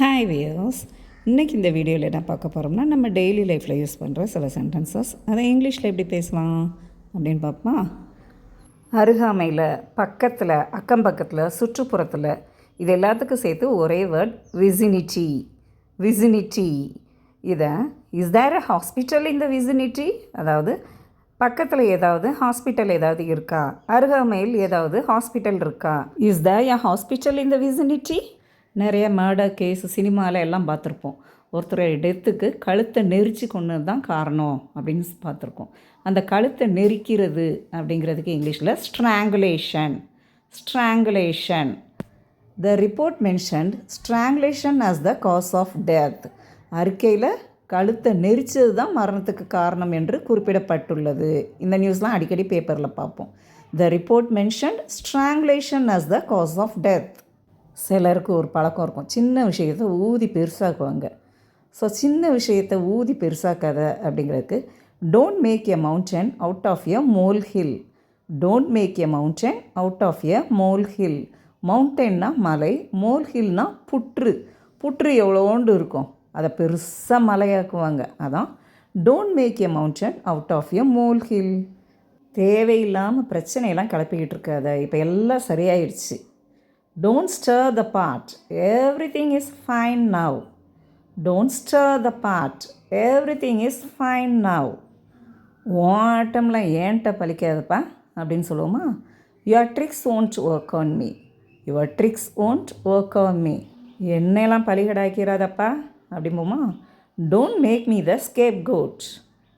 Hi wears, இன்றைக்கி இந்த வீடியோவில் என்ன பார்க்க போகிறோம்னா நம்ம டெய்லி லைஃப்பில் யூஸ் பண்ணுற சில சென்டென்சஸ் அதை இங்கிலீஷில் எப்படி பேசலாம் அப்படின்னு பார்ப்போமா. அருகாமையில், பக்கத்தில், அக்கம் பக்கத்தில், சுற்றுப்புறத்தில், இது எல்லாத்துக்கும் சேர்த்து ஒரே வேர்ட் விசினிட்டி. விசினிட்டி இதை இஸ் தேர் அ ஹாஸ்பிட்டல் இந்த விசினிட்டி, அதாவது பக்கத்தில் ஏதாவது ஹாஸ்பிட்டல் ஏதாவது இருக்கா, அருகாமையில் ஏதாவது ஹாஸ்பிட்டல் இருக்கா. இஸ் தேர் அ ஹாஸ்பிட்டல் இந்த விசினிட்டி. நிறைய மர்டர் கேஸ் சினிமாவில் எல்லாம் பார்த்துருப்போம். ஒருத்தர் டெத்துக்கு கழுத்தை நெரிச்சு கொண்டு தான் காரணம் அப்படின்னு பார்த்துருக்கோம். அந்த கழுத்தை நெரிக்கிறது அப்படிங்கிறதுக்கு இங்கிலீஷில் strangulation. Strangulation. The report mentioned strangulation as the cause of death. அறிக்கையில் கழுத்தை நெரிச்சது தான் மரணத்துக்கு காரணம் என்று குறிப்பிடப்பட்டுள்ளது. இந்த நியூஸ்லாம் அடிக்கடி பேப்பரில் பார்ப்போம். The report mentioned strangulation as the cause of death. சிலருக்கு ஒரு பழக்கம் இருக்கும், சின்ன விஷயத்தை ஊதி பெருசாக்குவாங்க. ஸோ சின்ன விஷயத்தை ஊதி பெருசாக்காத அப்படிங்கிறதுக்கு don't make a mountain out of a mole hill. Don't make a mountain out of a mole hill. மவுண்டன்னா மலை, மோல் ஹில்னா புற்று. புற்று எவ்வளோண்டு இருக்கும், அதை பெருசாக மலையாக்குவாங்க. அதான் don't make a mountain out of a mole hill. தேவையில்லாமல் பிரச்சனையெல்லாம் கிளப்பிக்கிட்டு இருக்காத, இப்போ எல்லாம் சரியாயிடுச்சு. Don't stir the pot. Everything is fine now. Don't stir the pot. Everything is fine now. ஓட்டம்லாம் ஏன்ட்ட பலிக்காதப்பா அப்படின்னு சொல்லுவோமா. Your tricks won't work on me. Your tricks won't work on me. என்னெல்லாம் பலிகடாக்கிறாதப்பா அப்படிம்போமா. Don't make me the scapegoat.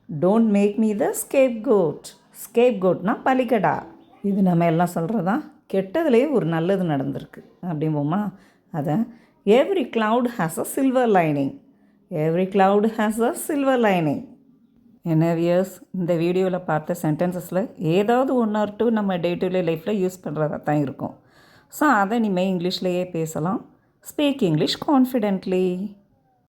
Don't make me the scapegoat. Scapegoatனா பலிகடா. இது நம்ம எல்லாம் சொல்கிறதா. கெட்டதுலேயே ஒரு நல்லது நடந்திருக்கு அப்படிம்போமா. அதை every cloud has a silver lining. Every cloud has a silver lining. என்ன வியர்ஸ், இந்த வீடியோவில் பார்த்த சென்டென்சஸில் ஏதாவது 1 or 2 நம்ம டே டு டே லைஃப்பில் யூஸ் பண்ணுறதா தான் இருக்கும். ஸோ அதை இனிமேல் இங்கிலீஷ்லேயே பேசலாம். Speak English confidently.